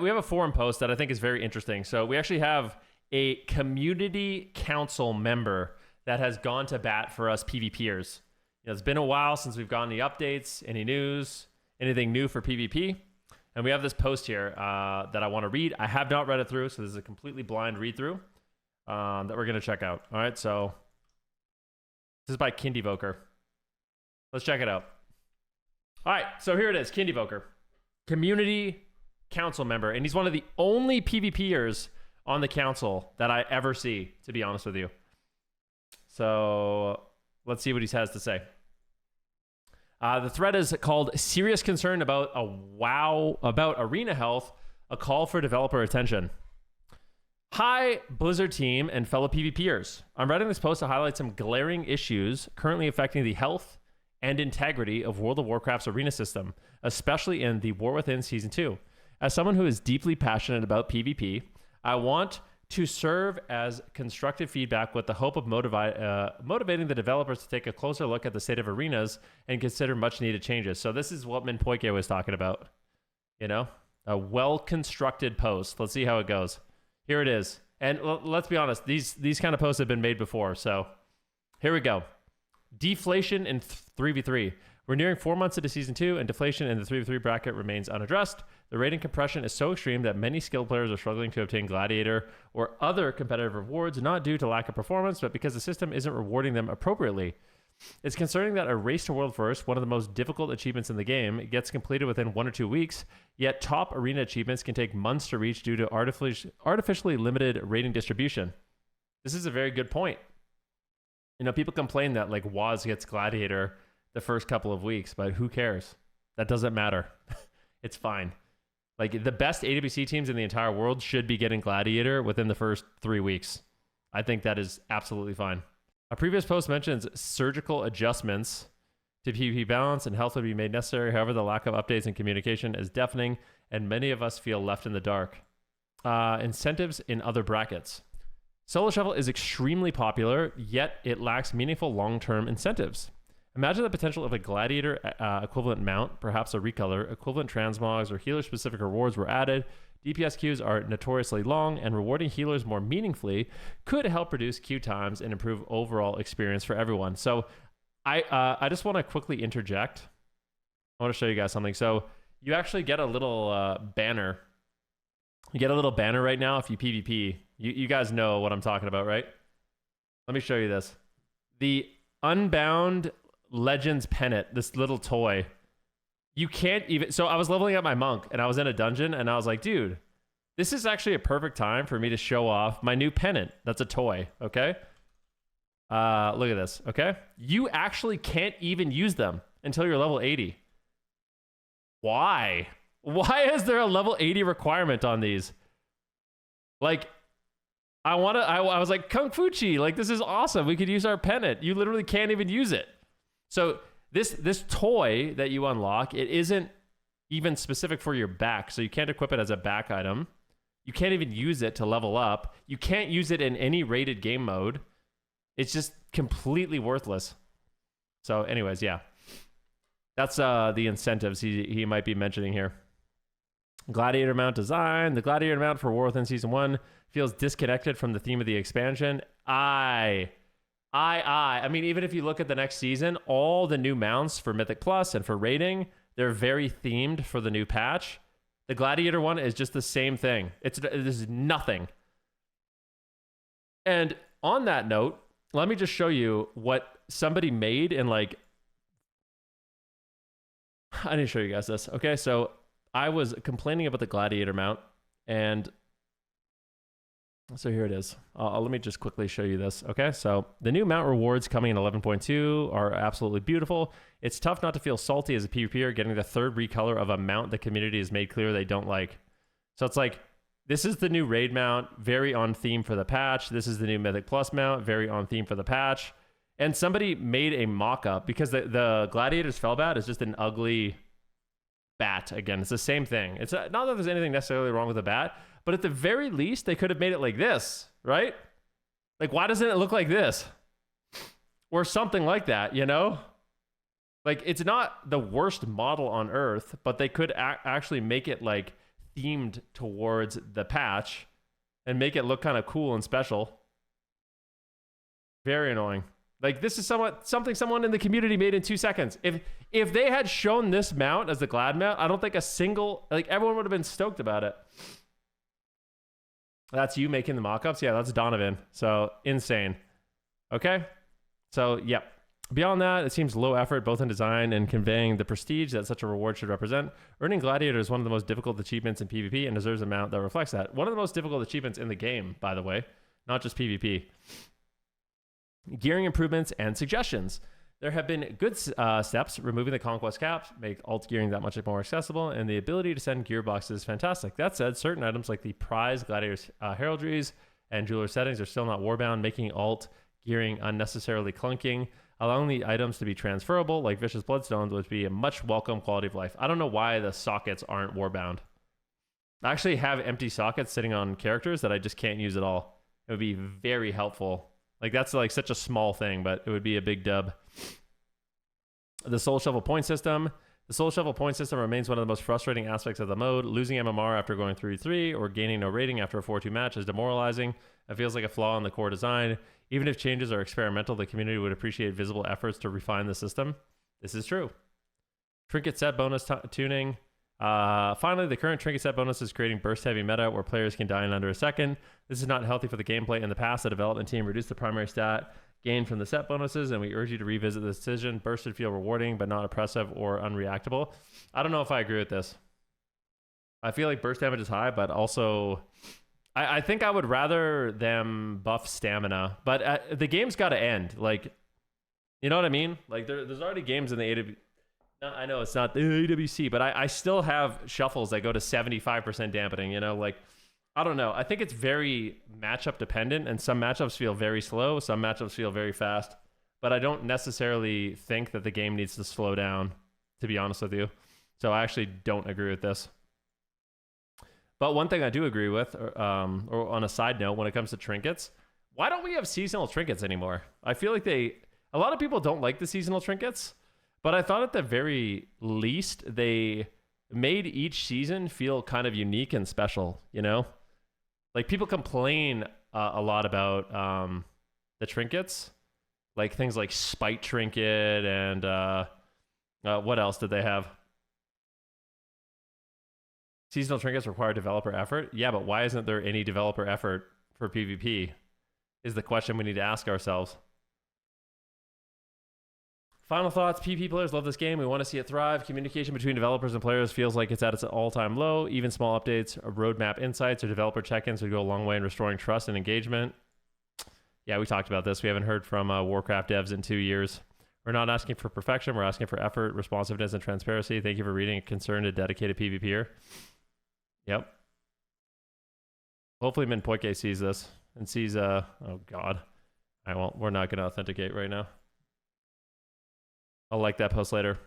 We have a forum post that I think is very interesting. So we actually have a community council member that has gone to bat for us PvPers. It's been a while since we've gotten any updates, any news, anything new for PvP. And we have this post here that I want to read. I have not read it through, so this is a completely blind read through that we're going to check out. All right, so this is by Kindyvoker. Let's check it out. All right, so here it is, Kindyvoker. Community council member, and he's one of the only PvPers on the council that I ever see, to be honest with you. So let's see what he has to say. The thread is called "Serious Concern About Arena Health, a Call for Developer Attention." Hi, Blizzard team and fellow PvPers. I'm writing this post to highlight some glaring issues currently affecting the health and integrity of World of Warcraft's arena system, especially in the War Within Season 2. As someone who is deeply passionate about PvP, I want to serve as constructive feedback with the hope of motivating the developers to take a closer look at the state of arenas and consider much needed changes. So this is what Minpoike was talking about. You know, a well-constructed post. Let's see how it goes. Here it is. And let's be honest, these kind of posts have been made before. So here we go. Deflation in 3v3. We're nearing 4 months into Season 2, and deflation in the 3v3 bracket remains unaddressed. The rating compression is so extreme that many skilled players are struggling to obtain Gladiator or other competitive rewards, not due to lack of performance, but because the system isn't rewarding them appropriately. It's concerning that a race to World First, one of the most difficult achievements in the game, gets completed within 1 or 2 weeks, yet top arena achievements can take months to reach due to artificially limited rating distribution. This is a very good point. You know, people complain that like Waz gets Gladiator the first couple of weeks, but who cares? That doesn't matter. It's fine. Like the best AWC teams in the entire world should be getting Gladiator within the first 3 weeks. I think that is absolutely fine. A previous post mentions surgical adjustments to PvP balance and health would be made necessary. However, the lack of updates and communication is deafening, and many of us feel left in the dark. Incentives in other brackets. Solo Shuffle is extremely popular, yet it lacks meaningful long-term incentives. Imagine the potential of a Gladiator equivalent mount, perhaps a recolor, equivalent transmogs, or healer-specific rewards were added. DPS queues are notoriously long, and rewarding healers more meaningfully could help reduce queue times and improve overall experience for everyone. So I just want to quickly interject. I want to show you guys something. So you actually get a little banner. You get a little banner right now if you PvP. You guys know what I'm talking about, right? Let me show you this. The Unbound Legends Pennant, this little toy. You can't even... So I was leveling up my monk, and I was in a dungeon, and I was like, dude, this is actually a perfect time for me to show off my new pennant. That's a toy, okay? Look at this, okay? You actually can't even use them until you're level 80. Why? Why is there a level 80 requirement on these? Like, I was like, Kung Fuchi, like, this is awesome. We could use our pennant. You literally can't even use it. So this toy that you unlock, it isn't even specific for your back. So you can't equip it as a back item. You can't even use it to level up. You can't use it in any rated game mode. It's just completely worthless. So anyways, yeah. That's the incentives he might be mentioning here. Gladiator mount design. The Gladiator mount for War Within Season 1 feels disconnected from the theme of the expansion. I mean, even if you look at the next season, all the new mounts for Mythic Plus and for rating, they're very themed for the new patch. The Gladiator one is just the same thing. This is nothing. And on that note, let me just show you what somebody made in like... I need to show you guys this. Okay, so I was complaining about the Gladiator mount, and so here it is. Let me just quickly show you this. Okay, so the new mount rewards coming in 11.2 are absolutely beautiful. It's tough not to feel salty as a PvPer getting the third recolor of a mount the community has made clear they don't like. So it's like, this is the new raid mount, very on theme for the patch. This is the new Mythic Plus mount, very on theme for the patch. And somebody made a mock-up because the Gladiator's Fellbat is just an ugly bat. Again, it's the same thing. It's not that there's anything necessarily wrong with the bat, but at the very least, they could have made it like this, right? Like, why doesn't it look like this? Or something like that, you know? Like, it's not the worst model on Earth, but they could actually make it, like, themed towards the patch and make it look kind of cool and special. Very annoying. Like, this is something someone in the community made in 2 seconds. If they had shown this mount as the Glad mount, I don't think everyone would have been stoked about it. That's you making the mock-ups? Yeah, that's Donovan. So, insane. Okay? So, yep. Beyond that, it seems low effort both in design and conveying the prestige that such a reward should represent. Earning Gladiator is one of the most difficult achievements in PvP and deserves a mount that reflects that. One of the most difficult achievements in the game, by the way, not just PvP. Gearing improvements and suggestions. There have been good steps. Removing the conquest caps make alt gearing that much more accessible, and the ability to send gear boxes is fantastic. That said, certain items like the prize, gladiators, heraldries, and jeweler settings are still not warbound, making alt gearing unnecessarily clunking. Allowing the items to be transferable, like Vicious Bloodstones, would be a much welcome quality of life. I don't know why the sockets aren't warbound. I actually have empty sockets sitting on characters that I just can't use at all. It would be very helpful. Like, that's like such a small thing, but it would be a big dub. The Soul Shovel point system. The Soul Shovel point system remains one of the most frustrating aspects of the mode. Losing MMR after going 3-3 or gaining no rating after a 4-2 match is demoralizing. It feels like a flaw in the core design. Even if changes are experimental, the community would appreciate visible efforts to refine the system. This is true. Trinket set bonus tuning. Finally, the current Trinket set bonus is creating burst-heavy meta where players can die in under a second. This is not healthy for the gameplay. In the past, the development team reduced the primary stat gain from the set bonuses, and we urge you to revisit the decision. Burst should feel rewarding, but not oppressive or unreactable. I don't know if I agree with this. I feel like burst damage is high, but also... I think I would rather them buff stamina, but the game's got to end. Like, you know what I mean? Like, there's already games in the AW. I know it's not the AWC, but I still have shuffles that go to 75% dampening. You know, like, I don't know. I think it's very matchup dependent, and some matchups feel very slow, some matchups feel very fast. But I don't necessarily think that the game needs to slow down, to be honest with you. So I actually don't agree with this. But one thing I do agree with, or on a side note, when it comes to trinkets, why don't we have seasonal trinkets anymore? I feel like a lot of people don't like the seasonal trinkets, but I thought at the very least they made each season feel kind of unique and special, you know? Like, people complain a lot about the trinkets, like things like Spite Trinket and what else did they have? Seasonal trinkets require developer effort. Yeah, but why isn't there any developer effort for PvP? Is the question we need to ask ourselves. Final thoughts. PvP players love this game. We want to see it thrive. Communication between developers and players feels like it's at its all-time low. Even small updates, roadmap insights, or developer check-ins would go a long way in restoring trust and engagement. Yeah, we talked about this. We haven't heard from Warcraft devs in 2 years. We're not asking for perfection. We're asking for effort, responsiveness, and transparency. Thank you for reading a concerned and dedicated PvPer. Yep. Hopefully Minpoike sees this and sees oh god. I won't. We're not gonna authenticate right now. I'll like that post later.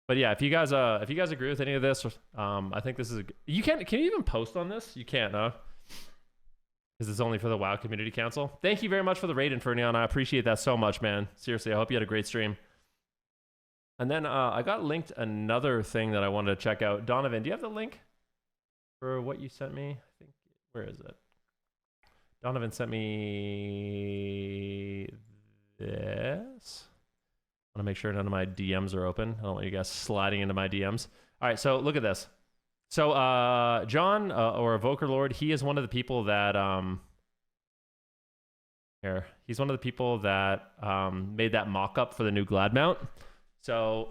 But yeah, if you guys agree with any of this, I think this is can you even post on this? You can't, huh? Because it's only for the WoW Community Council. Thank you very much for the raid, Infernion. I appreciate that so much, man. Seriously, I hope you had a great stream. And then I got linked another thing that I wanted to check out. Donovan, do you have the link for what you sent me? I think, where is it? Donovan sent me this. I want to make sure none of my DMs are open. I don't want you guys sliding into my DMs. All right, so look at this. So John, or Evoker Lord, he is one of the people that he's one of the people that made that mock-up for the new Glad mount. So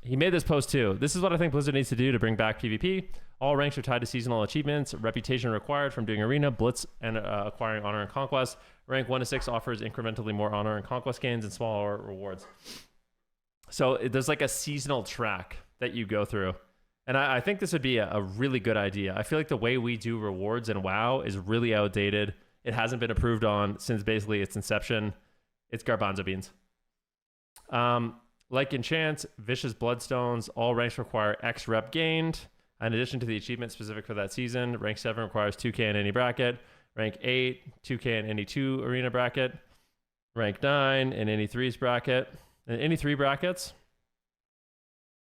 he made this post too. This is what I think Blizzard needs to do to bring back PvP. All ranks are tied to seasonal achievements. Reputation required from doing Arena, Blitz, and acquiring Honor and Conquest. Rank 1 to 6 offers incrementally more Honor and Conquest gains and smaller rewards. So there's like a seasonal track that you go through. And I think this would be a really good idea. I feel like the way we do rewards in WoW is really outdated. It hasn't been improved on since basically its inception. It's garbanzo beans. Like enchants, vicious bloodstones, all ranks require X rep gained. In addition to the achievement specific for that season, rank 7 requires 2k in any bracket. Rank 8, 2k in any 2 arena bracket. Rank 9 in any 3s bracket. In any 3 brackets.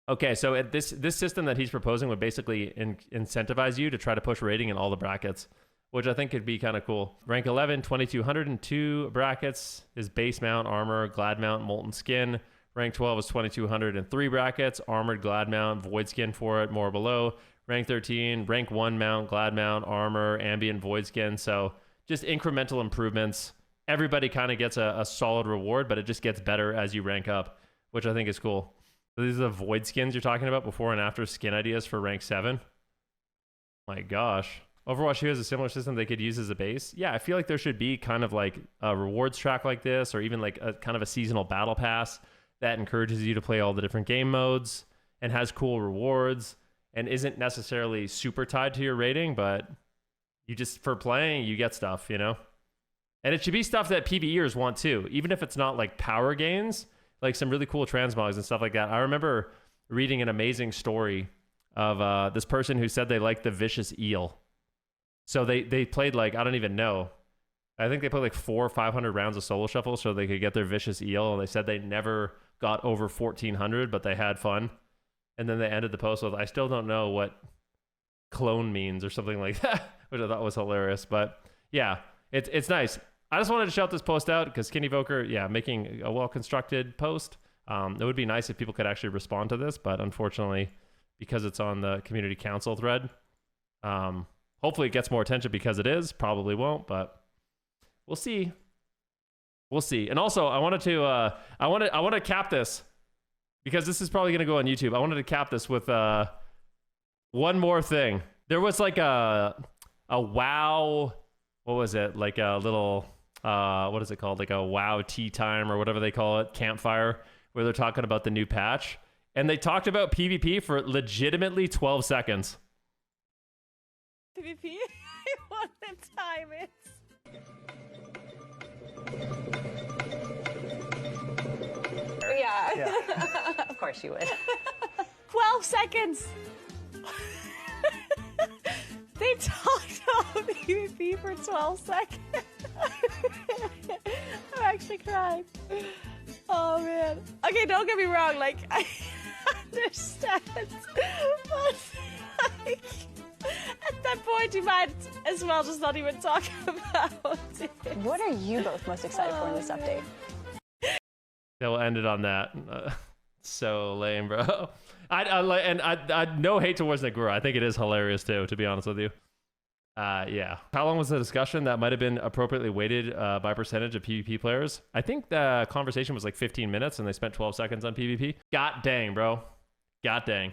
Okay, so this system that he's proposing would basically incentivize you to try to push rating in all the brackets, which I think could be kind of cool. Rank 11, 2202 brackets is base mount, armor, glad mount, molten skin. Rank 12 is 2203 brackets, armored, glad mount, void skin for it, more below. Rank 13, rank 1 mount, glad mount, armor, ambient, void skin. So just incremental improvements. Everybody kind of gets a solid reward, but it just gets better as you rank up, which I think is cool. So these are the void skins you're talking about, before and after skin ideas for rank 7. My gosh. Overwatch 2 has a similar system they could use as a base. Yeah, I feel like there should be kind of like a rewards track like this, or even like a kind of a seasonal battle pass that encourages you to play all the different game modes and has cool rewards and isn't necessarily super tied to your rating, but you just, for playing, you get stuff, you know? And it should be stuff that PvEers want too, even if it's not like power gains, like some really cool transmogs and stuff like that. I remember reading an amazing story of this person who said they liked the vicious eel. So they played like, I don't even know. I think they played like 400 or 500 rounds of solo shuffle so they could get their vicious eel. And they said they never got over 1400, but they had fun. And then they ended the post with, I still don't know what clone means or something like that, which I thought was hilarious. But yeah, it's nice. I just wanted to shout this post out because Skinny Voker, yeah, making a well-constructed post. It would be nice if people could actually respond to this, but unfortunately, because it's on the community council thread, hopefully it gets more attention because it is. Probably won't, but we'll see. We'll see. And also, I wanted to I want to cap this because this is probably going to go on YouTube. I wanted to cap this with one more thing. There was like a WoW, what was it? Like a little what is it called? Like a WoW tea time or whatever they call it, campfire, where they're talking about the new patch. And they talked about PvP for legitimately 12 seconds. PvP? What the time is? Yeah. Of course you would. 12 seconds! They talked about PvP for 12 seconds. I'm actually crying. Oh man. Okay, don't get me wrong, like, I understand. But, like, at that point, you might as well just not even talk about it. What are you both most excited for in this update? Yeah, we'll end it on that. So lame, bro. I no hate towards Nagura. I think it is hilarious too, to be honest with you. Yeah. How long was the discussion? That might have been appropriately weighted by percentage of PvP players. I think the conversation was like 15 minutes and they spent 12 seconds on PvP. God dang, bro. God dang.